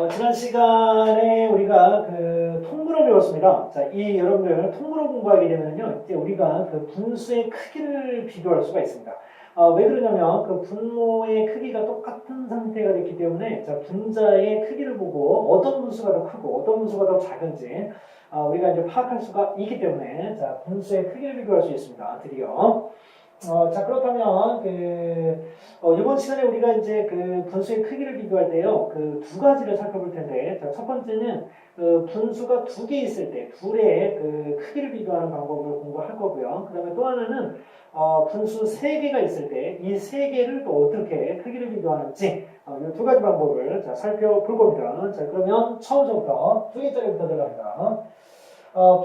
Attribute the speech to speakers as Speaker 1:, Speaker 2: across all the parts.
Speaker 1: 지난 시간에 우리가 그 통분을 배웠습니다. 자, 여러분들 통분을 공부하게 되면요, 이제 우리가 그 분수의 크기를 비교할 수가 있습니다. 왜 그러냐면 그 분모의 크기가 똑같은 상태가 됐기 때문에 자, 분자의 크기를 보고 어떤 분수가 더 크고 어떤 분수가 더 작은지 우리가 이제 파악할 수가 있기 때문에 자, 분수의 크기를 비교할 수 있습니다. 드디어. 자, 그렇다면, 이번 시간에 우리가 이제 그 분수의 크기를 비교할 때요, 그 두 가지를 살펴볼 텐데, 자, 첫 번째는 그 분수가 두 개 있을 때, 둘의 그 크기를 비교하는 방법을 공부할 거고요. 그 다음에 또 하나는, 분수 세 개가 있을 때, 이 세 개를 또 어떻게 크기를 비교하는지, 이 두 가지 방법을 자, 살펴볼 겁니다. 자, 그러면 처음부터 두 개짜리부터 들어갑니다.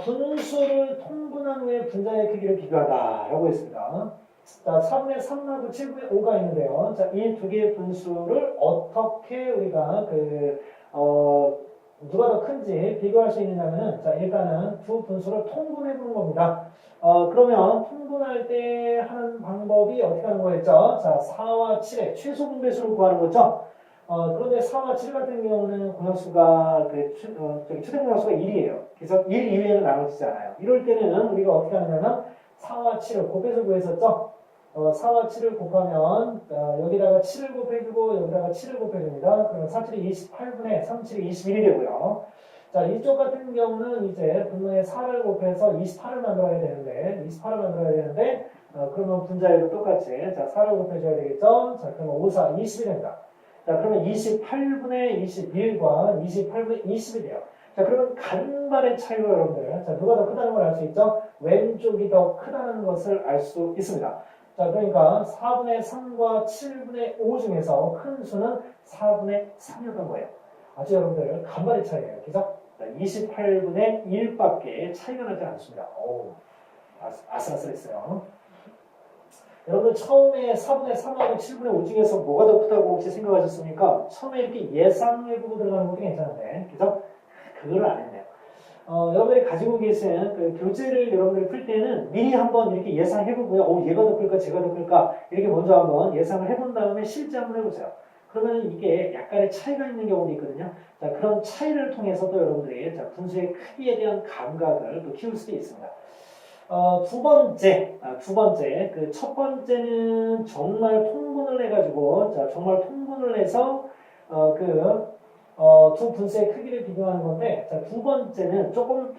Speaker 1: 분수를 통분한 후에 분자의 크기를 비교하다라고 했습니다. 자, 3분의 3하고 7분의 5가 있는데요. 자, 이 두 개의 분수를 어떻게 우리가 누가 더 큰지 비교할 수 있느냐면은, 자, 일단은 두 분수를 통분해 보는 겁니다. 그러면 통분할 때 하는 방법이 어떻게 하는 거였죠? 자, 4와 7의 최소 분배수를 구하는 거죠. 그런데 4와 7 같은 경우는 공약수가, 최대 공약수가 1이에요. 그래서 1 이외에는 나눠지지 않아요. 이럴 때는 우리가 어떻게 하냐면, 4와 7을 곱해서 구했었죠? 4와 7을 곱하면, 여기다가 7을 곱해주고, 여기다가 7을 곱해줍니다. 그러면 4, 7이 28분의 3, 7이 21이 되고요. 자, 이쪽 같은 경우는 이제 분모에 4를 곱해서 28을 만들어야 되는데, 그러면 분자에도 똑같이, 자, 4를 곱해줘야 되겠죠? 자, 그러면 5, 4, 20이 됩니다. 자, 그러면 28분의 21과 28분의 20이 돼요. 자, 그러면 간발의 차이로 여러분들, 자, 누가 더 크다는 걸 알 수 있죠? 왼쪽이 더 크다는 것을 알 수 있습니다. 자, 그러니까 4분의 3과 7분의 5 중에서 큰 수는 4분의 3이었던 거예요. 아주 여러분들 간발의 차이예요. 그죠? 28분의 1밖에 차이가 나지 않습니다. 어우, 아슬아슬했어요. 여러분 처음에 4분의 3하고 7분의 5 중에서 뭐가 더 크다고 혹시 생각하셨습니까? 처음에 이렇게 예상해보고 들어가는 것도 괜찮은데, 그죠? 그걸 안 했네요. 여러분들이 가지고 계신 그 교재를 여러분들이 풀 때는 미리 한번 이렇게 예상해보고요. 얘가 더 클까, 제가 더 클까, 이렇게 먼저 한번 예상을 해본 다음에 실제 한번 해보세요. 그러면 이게 약간의 차이가 있는 경우도 있거든요. 자, 그런 차이를 통해서도 여러분들이 자, 분수의 크기에 대한 감각을 또 키울 수도 있습니다. 두 번째, 그 첫 번째는 정말 통분을 해가지고, 자, 정말 통분을 해서, 두 분수의 크기를 비교하는 건데, 자, 두 번째는 조금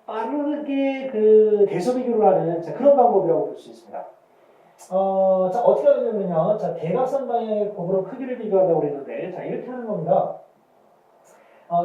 Speaker 1: 빠르게 그 대소 비교를 하는, 자, 그런 방법이라고 볼 수 있습니다. 자, 어떻게 하냐면요. 자, 대각선 방향의 곱으로 크기를 비교하다고 그랬는데, 자, 이렇게 하는 겁니다.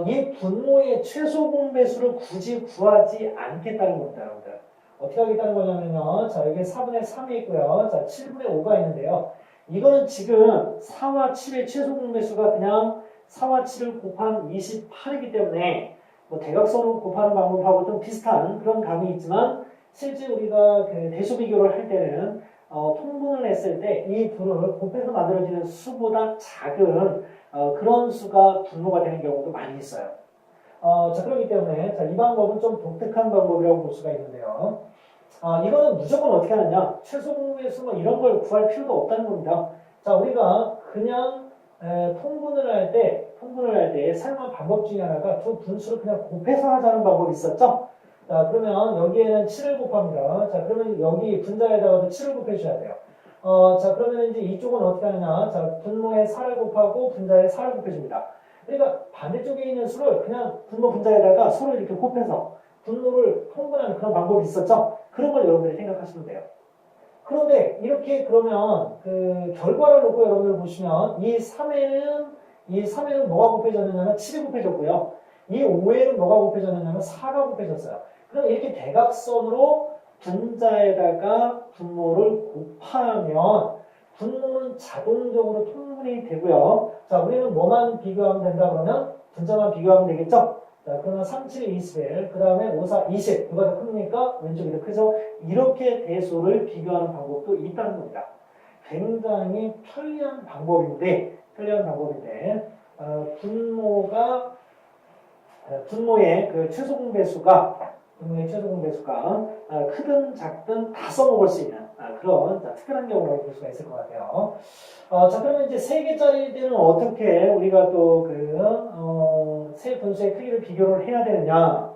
Speaker 1: 이 분모의 최소 공배수를 굳이 구하지 않겠다는 겁니다, 여러분들. 어떻게 하겠다는 거냐면요. 자, 여기 4분의 3이 있고요. 자, 7분의 5가 있는데요. 이거는 지금 4와 7의 최소 공배수가 그냥 4와 7을 곱한 28이기 때문에 뭐 대각선으로 곱하는 방법하고 좀 비슷한 그런 감이 있지만 실제 우리가 그 대소 비교를 할 때는 통분을 했을 때 이 둘을 곱해서 만들어지는 수보다 작은 그런 수가 분모가 되는 경우도 많이 있어요. 자, 그렇기 때문에 자, 이 방법은 좀 독특한 방법이라고 볼 수가 있는데요. 이거는 무조건 어떻게 하느냐? 최소 공배수 뭐 이런 걸 구할 필요도 없다는 겁니다. 자, 우리가 그냥 통분을 할 때 사용한 방법 중에 하나가 두 분수를 그냥 곱해서 하자는 방법이 있었죠? 자, 그러면 여기에는 7을 곱합니다. 자, 그러면 여기 분자에다가도 7을 곱해줘야 돼요. 자, 그러면 이제 이쪽은 어떻게 하느냐? 자, 분모에 4를 곱하고 분자에 4를 곱해줍니다. 그러니까 반대쪽에 있는 수를 그냥 분모 분자에다가 서로 이렇게 곱해서 분모를 통분하는 그런 방법이 있었죠? 그런 걸 여러분들이 생각하시면 돼요. 그런데 이렇게 그러면 그 결과를 놓고 여러분들 보시면 이 3에는 뭐가 곱해졌느냐면 7이 곱해졌고요. 이 5에는 뭐가 곱해졌느냐면 4가 곱해졌어요. 그럼 이렇게 대각선으로 분자에다가 분모를 곱하면 분모는 자동적으로 통분이 되고요. 자, 우리는 뭐만 비교하면 된다 그러면 분자만 비교하면 되겠죠? 자, 그러면 3, 7이 21, 그 다음에 5, 4, 20. 누가 더 크니까 왼쪽이 더 크죠? 이렇게 대소를 비교하는 방법도 있다는 겁니다. 굉장히 편리한 방법인데, 분모의 그 최소 공배수가 크든 작든 다 써먹을 수 있는 그런 특별한 경우라고 볼 수가 있을 것 같아요. 자, 그러면 이제 세 개짜리 때는 어떻게 우리가 또 세 분수의 크기를 비교를 해야 되느냐.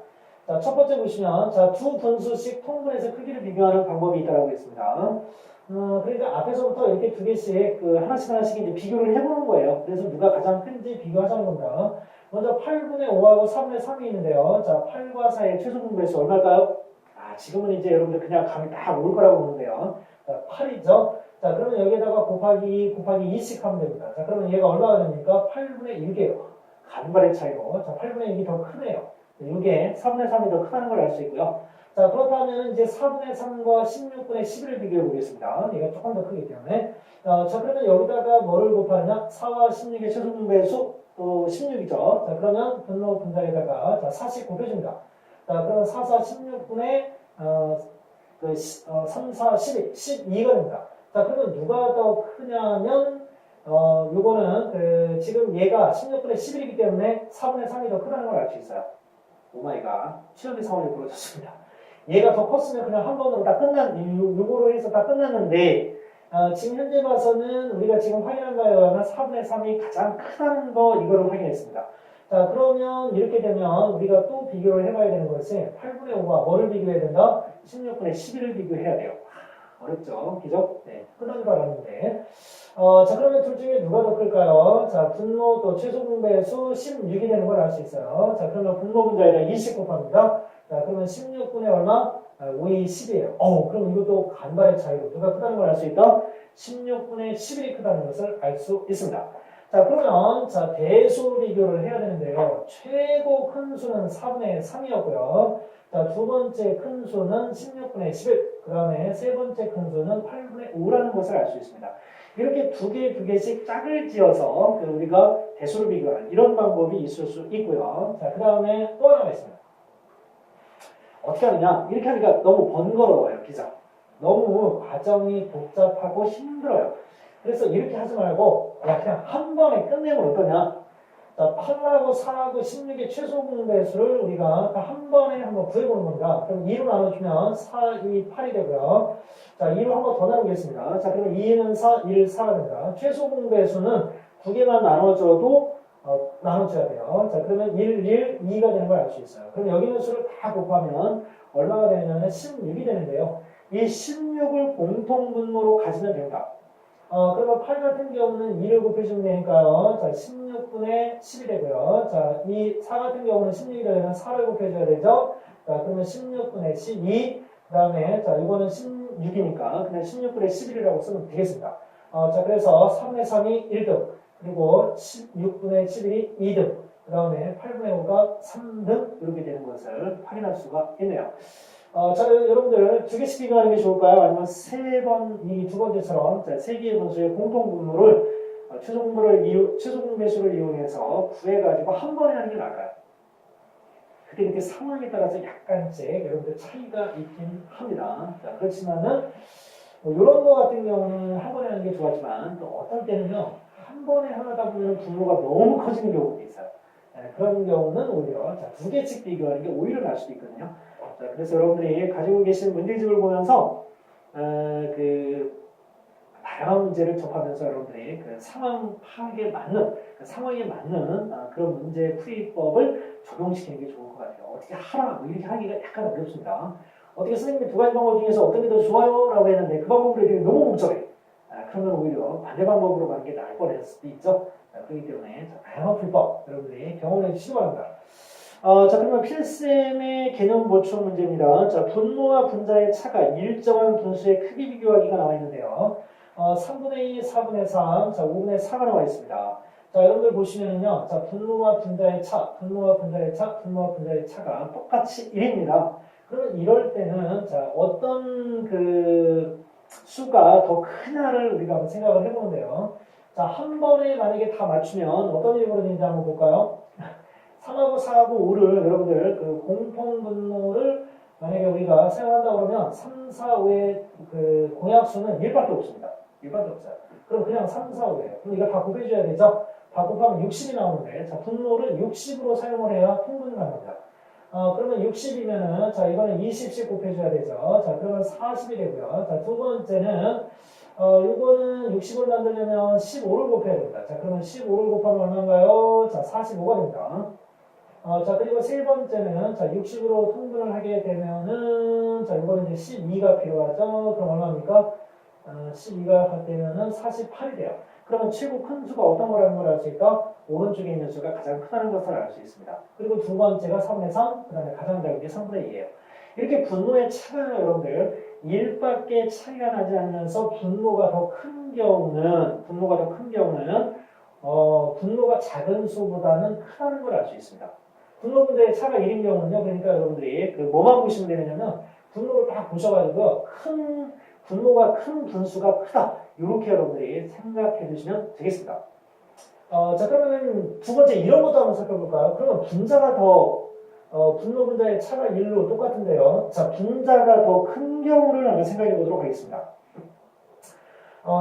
Speaker 1: 자, 첫 번째 보시면, 자, 두 분수씩 통분해서 크기를 비교하는 방법이 있다고 했습니다. 그러니까 앞에서부터 이렇게 두 개씩 하나씩 이제 비교를 해보는 거예요. 그래서 누가 가장 큰지 비교하자는 겁니다. 먼저 8분의 5하고 3분의 3이 있는데요. 자, 8과 4의 최소 분배수 얼마일까요? 지금은 이제 여러분들 그냥 감이 딱 올 거라고 보는데요. 자, 8이죠. 자, 그러면 여기에다가 곱하기 2씩 하면 됩니다. 자, 그러면 얘가 얼마가 됩니까? 8분의 1개요. 간발의 차이로. 자, 8분의 1이 더 크네요. 이게 4분의 3이 더 크다는 걸 알 수 있고요. 자, 그렇다면 이제 4분의 3과 16분의 11을 비교해 보겠습니다. 얘가 조금 더 크기 때문에. 자, 그러면 여기다가 뭐를 곱하느냐? 4와 16의 최소 분배수 16이죠. 자, 그러면 분모 분자에다가 자, 4씩 곱해줍니다. 자, 그러면 4, 4, 16분의 3, 4, 12, 12가 됩니다. 자, 그러면 누가 더 크냐면, 요거는 지금 얘가 16분의 11이기 때문에 4분의 3이 더 크다는 걸 알 수 있어요. 오마이갓. 최악의 상황이 벌어졌습니다. 얘가 더 컸으면 그냥 한 번으로 다 요거로 해서 다 끝났는데, 지금 현재 봐서는 우리가 지금 확인한 바에 의하면 4분의 3이 가장 크다는 거, 이거를 확인했습니다. 자, 그러면 이렇게 되면 우리가 또 비교를 해봐야 되는 것은 8분의 5가 뭐를 비교해야 된다? 16분의 11을 비교해야 돼요. 어렵죠? 그죠? 네. 흔한 줄 알았는데. 자, 그러면 둘 중에 누가 더 클까요? 자, 분모 또 최소 분배수 16이 되는 걸 알 수 있어요. 자, 그러면 분모 분자에다 20 곱합니다. 자, 그러면 16분의 얼마? 5이 10이에요. 그럼 이것도 간발의 차이로 누가 크다는 걸 알 수 있다? 16분의 11이 크다는 것을 알 수 있습니다. 자, 그러면 자, 대수 비교를 해야 되는데요. 최고 큰 수는 4분의 3이었고요. 자, 두 번째 큰 수는 16분의 11, 그 다음에 세 번째 큰 수는 8분의 5라는 것을 알 수 있습니다. 이렇게 두 개씩 짝을 지어서 우리가 대수를 비교하는 이런 방법이 있을 수 있고요. 자, 그 다음에 또 하나가 있습니다. 어떻게 하느냐? 이렇게 하니까 너무 번거로워요, 그죠? 너무 과정이 복잡하고 힘들어요. 그래서 이렇게 하지 말고 그냥 한 번에 끝내면 어떠냐? 자, 8하고 4하고 16의 최소 분배수를 우리가 한 번에 한번 구해보는 겁니다. 그럼 2로 나눠주면 4, 2, 8이 되고요. 자, 2로 한 번 더 나누겠습니다. 자, 그러면 2는 4, 1, 4가 됩니다. 최소 분배수는 두 개만 나눠줘도 나눠줘야 돼요. 자, 그러면 1, 1, 2가 되는 걸 알 수 있어요. 그럼 여기 있는 수를 다 곱하면 얼마가 되냐면 16이 되는데요. 이 16을 공통분모로 가지면 됩니다. 그러면 8 같은 경우는 2를 곱해주면 되니까요. 자, 16분의 10이 되고요. 자, 이 4 같은 경우는 16이 되면 4를 곱해줘야 되죠. 자, 그러면 16분의 12. 그 다음에, 자, 이거는 16이니까 그냥 16분의 11이라고 쓰면 되겠습니다. 자, 그래서 3분의 3이 1등. 그리고 16분의 11이 2등. 그 다음에 8분의 5가 3등. 이렇게 되는 것을 확인할 수가 있네요. 자, 여러분들 두 개씩 비교하는 게 좋을까요? 아니면 이 두 번째처럼 세 개의 분수의 공통분모를 최소 분배수를 이용해서 구해가지고 한 번에 하는 게 나을까요? 그때 상황에 따라서 약간씩 여러분들 차이가 있긴 합니다. 자, 그렇지만은 이런 거 같은 경우는 한 번에 하는 게 좋았지만 또 어떤 때는요 한 번에 하다 보면 분모가 너무 커지는 경우도 있어요. 그런 경우는 오히려 두 개씩 비교하는 게 오히려 나을 수도 있거든요. 자, 그래서 여러분들이 가지고 계신 문제집을 보면서 다양한 문제를 접하면서 여러분들이 상황 파악에 맞는 상황에 맞는 그런 문제 풀이법을 적용시키는 게 좋을 것 같아요. 어떻게 하라 이렇게 하기가 약간 어렵습니다. 어떻게 선생님이 두 가지 방법 중에서 어떤 게 더 좋아요? 라고 했는데 그 방법으로 얘기하면 너무 복잡해. 그러면 오히려 반대 방법으로 가는 게 나을 뻔했을 수도 있죠. 그렇기 때문에 다양한 풀법 여러분들이 경험해 주시기 바랍니다. 자, 그러면 필쌤의 개념 보충 문제입니다. 자, 분모와 분자의 차가 일정한 분수의 크기 비교하기가 나와 있는데요. 3분의 2, 4분의 3, 자, 5분의 4가 나와 있습니다. 자, 여러분들 보시면은요, 자, 분모와 분자의 차가 똑같이 1입니다. 그러면 이럴 때는, 자, 어떤 수가 더 크냐를 우리가 한번 생각을 해보는데요. 자, 한 번에 만약에 다 맞추면 어떤 일이 벌어지는지 한번 볼까요? 3하고 4하고 5를 여러분들 공통분모를 만약에 우리가 생각한다 그러면 3, 4, 5의 공약수는 1밖에 없습니다. 1밖에 없어요. 그럼 그냥 3, 4, 5예요. 그럼 이거 다 곱해줘야 되죠? 다 곱하면 60이 나오는데 자, 분모를 60으로 사용을 해야 통분을 합니다. 그러면 60이면은, 자, 이거는 20씩 곱해줘야 되죠. 자, 그러면 40이 되고요. 자, 두 번째는, 이거는 60을 만들려면 15를 곱해야 됩니다. 자, 그러면 15를 곱하면 얼마인가요? 자, 45가 됩니다. 자, 그리고 세 번째는, 자, 60으로 통분을 하게 되면은, 자, 이거는 이제 12가 필요하죠. 그럼 얼마입니까? 12가 되면은 48이 돼요. 그러면 최고 큰 수가 어떤 거라는 걸 알 수 있다? 오른쪽에 있는 수가 가장 크다는 것을 알 수 있습니다. 그리고 두 번째가 3분의 3, 그 다음에 가장 작은 게 3분의 2예요. 이렇게 분모의 차이가 여러분들 1밖에 차이가 나지 않으면서 분모가 더 큰 경우는 분모가 작은 수보다는 크다는 걸 알 수 있습니다. 분모 분자의 차가 1인 경우는요. 그러니까 여러분들이 그 뭐만 보시면 되느냐면 분모를 딱 보셔가지고 분모가 큰 분수가 크다. 이렇게 여러분들이 생각해 주시면 되겠습니다. 자, 그러면 두 번째 이런 것도 한번 살펴볼까요? 그러면 분자가 분모 분자의 차가 1로 똑같은데요. 자, 분자가 더 큰 경우를 한번 생각해 보도록 하겠습니다.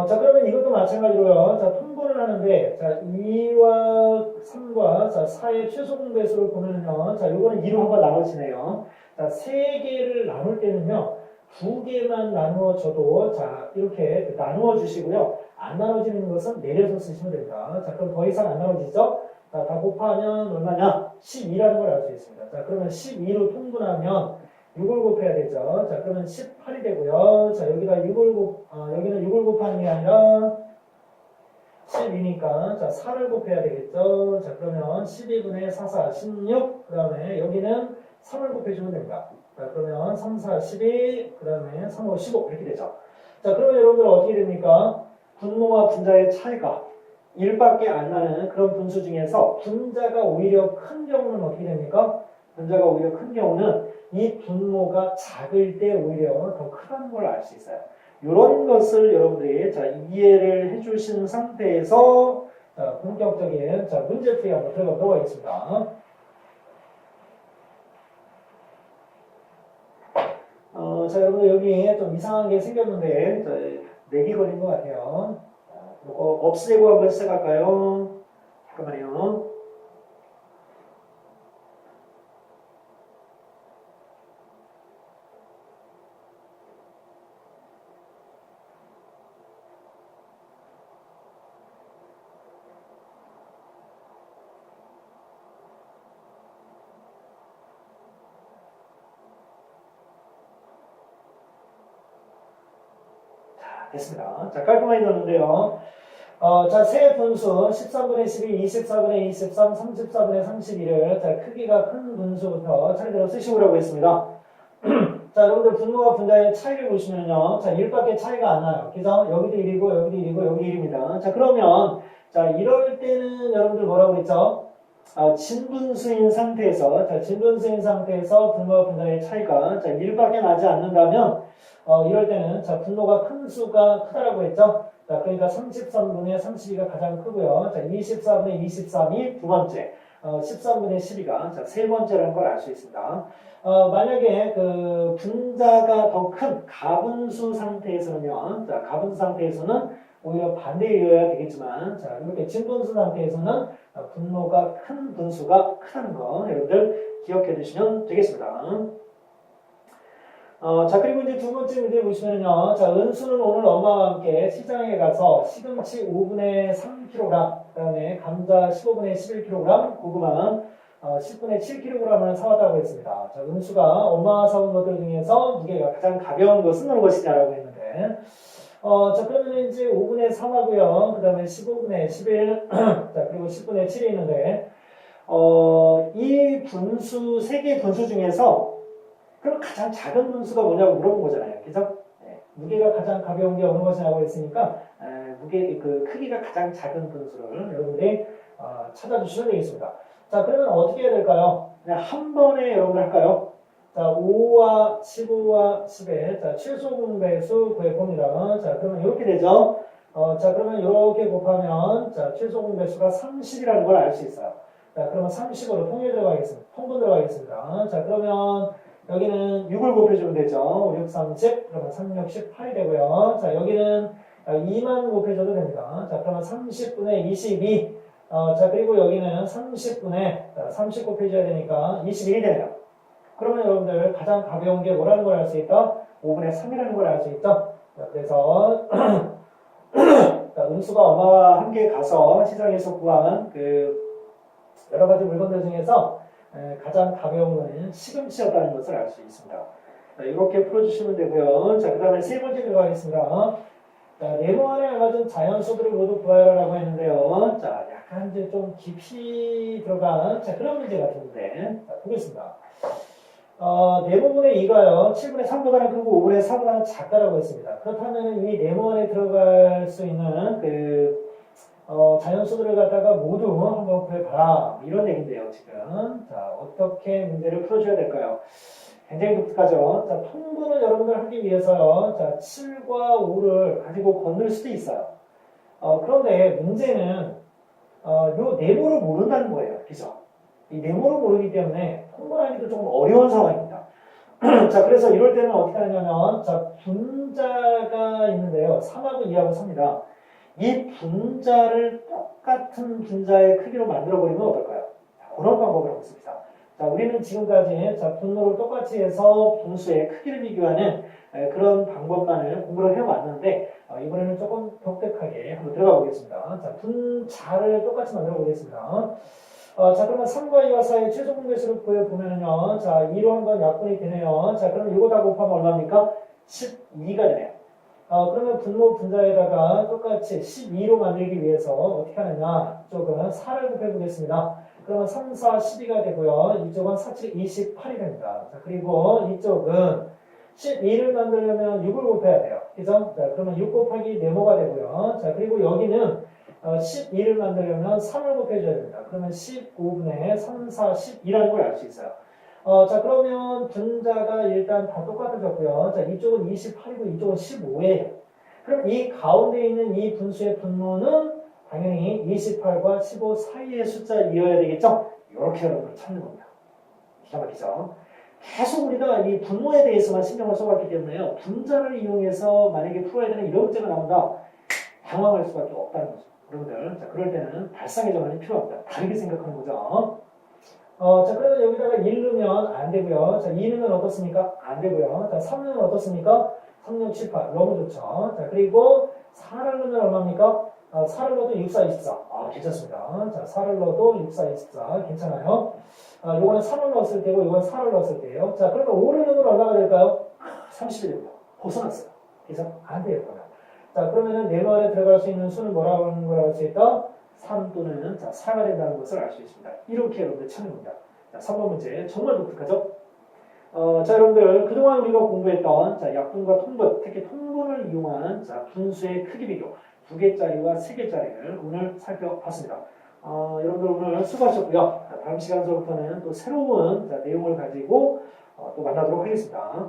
Speaker 1: 자, 그러면 이것도 마찬가지로요. 자, 통분을 하는데, 자, 2와 3과, 자, 4의 최소 공배수를 보면요. 자, 요거는 2로 한번 나눠지네요. 자, 3개를 나눌 때는요. 2개만 나누어줘도, 자, 이렇게 나누어 주시고요. 안 나눠지는 것은 내려서 쓰시면 됩니다. 자, 그럼 더 이상 안 나눠지죠? 자, 다 곱하면 얼마냐? 12라는 걸 알 수 있습니다. 자, 그러면 12로 통분하면 6을 곱해야 되죠. 자, 그러면 18이 되고요. 자, 여기다 여기는 6을 곱하는 게 아니라 12니까, 자, 4를 곱해야 되겠죠. 자, 그러면 12분의 4, 4, 16. 그 다음에 여기는 3을 곱해주면 됩니다. 자, 그러면 3, 4, 12. 그 다음에 3, 5, 15. 이렇게 되죠. 자, 그러면 여러분들 어떻게 됩니까? 분모와 분자의 차이가 1밖에 안 나는 그런 분수 중에서 분자가 오히려 큰 경우는 어떻게 됩니까? 분자가 오히려 큰 경우는 이 분모가 작을 때 오히려 더 크다는 걸 알 수 있어요. 이런 것을 여러분들이 자, 이해를 해주신 상태에서 자, 본격적인 자, 문제풀이 한번 들어가도록 하겠습니다. 자, 여러분들 여기 좀 이상한 게 생겼는데 자, 렉이 걸린 것 같아요. 이거 없애고 한번 시작할까요? 잠깐만요. 됐습니다. 자, 깔끔하게 넣었는데요. 자, 세 분수 13분의 12, 24분의 23, 34분의 31을 자, 크기가 큰 분수부터 차례대로 쓰시오라고 했습니다. 자, 여러분들 분모와 분자의 차이를 보시면요. 자, 1밖에 차이가 안 나요. 그죠? 여기도 1이고, 여기도 1이고, 여기도 1입니다. 자, 그러면, 자, 이럴 때는 여러분들 뭐라고 했죠? 진분수인 상태에서, 자, 진분수인 상태에서 분모와 분자의 차이가, 자, 1밖에 나지 않는다면, 이럴 때는, 자, 분모가 큰 수가 크다라고 했죠? 자, 그러니까 33분의 32가 가장 크고요. 자, 24분의 23이 두 번째, 13분의 12가, 자, 세 번째라는 걸 알 수 있습니다. 만약에 그 분자가 더 큰 가분수 상태에서는요, 자, 가분수 상태에서는 오히려 반대이어야 되겠지만, 자, 이렇게 진분수 상태에서는 분모가 큰 분수가 크다는 거 여러분들 기억해 두시면 되겠습니다. 자, 그리고 이제 두 번째 문제 보시면요. 자, 은수는 오늘 엄마와 함께 시장에 가서 시금치 5분의 3kg, 그 다음에 감자 15분의 11kg, 고구마 10분의 7kg을 사왔다고 했습니다. 자, 은수가 엄마가 사온 것들 중에서 무게가 가장 가벼운 것은 어느 것이냐라고 했는데, 자, 그러면 이제 5분의 3하고요. 그 다음에 15분의 11, 자, 그리고 10분의 7이 있는데, 이 분수, 세 개의 분수 중에서 그럼 가장 작은 분수가 뭐냐고 물어본 거잖아요. 그죠? 네. 무게가 가장 가벼운 게 어느 것이냐고 했으니까, 크기가 가장 작은 분수를 여러분들이 찾아주시면 되겠습니다. 자, 그러면 어떻게 해야 될까요? 그냥 한 번에 여러분들 할까요? 자, 5와 15와 10의 자, 최소 공배수 구해봅니다. 자, 그러면 이렇게 되죠. 자, 그러면 이렇게 곱하면 자, 최소 공배수가 30이라는 걸 알 수 있어요. 자, 그러면 30으로 통분 들어가겠습니다. 자, 그러면 여기는 6을 곱해주면 되죠. 5, 6, 30, 그러면 3, 6, 18이 되고요. 자, 여기는 2만 곱해줘도 됩니다. 자, 그러면 30분의 22. 자, 그리고 여기는 30분의 30 곱해줘야 되니까 21이 되네요. 그러면 여러분들 가장 가벼운 게 뭐라는 걸 알 수 있다? 5분의 3이라는 걸 알 수 있죠? 자, 그래서 자, 음수가 엄마와 함께 가서 시장에서 구한 그 여러 가지 물건들 중에서 가장 가벼운 것은 시금치였다는 것을 알 수 있습니다. 자, 이렇게 풀어주시면 되고요. 자, 그 다음에 세 번째 들어가겠습니다. 자, 네모 안에 알맞은 자연수들을 모두 구하라라고 했는데요. 자, 약간 이제 좀 깊이 들어간 그런 문제 같은데, 자, 보겠습니다. 네모분의 2가요. 7분의 3보다는 크고 5분의 4보다는 작다라고 했습니다. 그렇다면 이 네모 안에 들어갈 수 있는 자연수들을 갖다가 모두 한번 구해봐라. 이런 얘기인데요, 지금. 자, 어떻게 문제를 풀어줘야 될까요? 굉장히 독특하죠. 자, 통분을 여러분들 하기 위해서요. 자, 7과 5를 가지고 건널 수도 있어요. 그런데 문제는 요 네모를 모른다는 거예요. 그죠? 이 네모를 모르기 때문에 통분하기도 조금 어려운 상황입니다. 자, 그래서 이럴 때는 어떻게 하냐면, 자, 분자가 있는데요. 3하고 2하고 3입니다. 이 분자를 똑같은 분자의 크기로 만들어버리면 어떨까요? 자, 그런 방법을 하고 있습니다. 자, 우리는 지금까지 분모를 똑같이 해서 분수의 크기를 비교하는 그런 방법만을 공부를 해왔는데 이번에는 조금 독특하게 한번 들어가 보겠습니다. 자, 분자를 똑같이 만들어 보겠습니다. 자, 그러면 3과 2와 4의 최소 분배수를 구해보면요. 자, 2로 한번 약분이 되네요. 자, 그러면 이거 다 곱하면 얼마입니까? 12가 되네요. 그러면 분모 분자에다가 똑같이 12로 만들기 위해서 어떻게 하느냐. 이쪽은 4를 곱해보겠습니다. 그러면 3, 4, 12가 되고요. 이쪽은 4, 7, 28이 됩니다. 자, 그리고 이쪽은 12를 만들려면 6을 곱해야 돼요. 그죠? 자, 그러면 6 곱하기 네모가 되고요. 자, 그리고 여기는 12를 만들려면 3을 곱해줘야 됩니다. 그러면 15분의 3, 4, 12라는 걸 알 수 있어요. 자, 그러면 분자가 일단 다 똑같아졌고요. 자, 이쪽은 28이고 이쪽은 15예요. 그럼 이 가운데 있는 이 분수의 분모는 당연히 28과 15 사이의 숫자이어야 되겠죠? 이렇게 여러분들 찾는 겁니다. 기가 막히죠? 계속 우리가 이 분모에 대해서만 신경을 써봤기 때문에요. 분자를 이용해서 만약에 풀어야 되는 이런 문제가 나온다. 당황할 수밖에 없다는 거죠. 여러분들, 자, 그럴 때는 발상의 전환이 필요합니다. 다르게 생각하는 거죠. 자, 그러면 여기다가 1 넣으면 안 되고요. 자, 2 넣으면 어떻습니까? 안 되고요. 자, 3 넣으면 어떻습니까? 3, 6, 7, 8. 너무 좋죠. 자, 그리고 4를 넣으면 얼마입니까? 4를 넣어도 6, 4, 24. 괜찮습니다. 자, 4를 넣어도 6, 4, 24. 괜찮아요. 요거는 3을 넣었을 때고, 요건 4를 넣었을 때예요. 자, 그러면 5를 넣으면 얼마가 될까요? 30이 됩니다. 벗어났어요. 그래서 안 돼요, 그러면. 자, 그러면은 네모 안에 들어갈 수 있는 수는 뭐라고 하는 걸 알 수 있다? 3 또는 4가 된다는 것을 알 수 있습니다. 이렇게 여러분들 찾는 겁니다. 자, 3번 문제 정말 독특하죠? 자, 여러분들 그동안 우리가 공부했던 약분과 통분, 특히 통분을 이용한 분수의 크기 비교 2개짜리와 3개짜리를 오늘 살펴봤습니다. 여러분들 오늘 수고하셨고요. 다음 시간서부터는 또 새로운 내용을 가지고 또 만나도록 하겠습니다.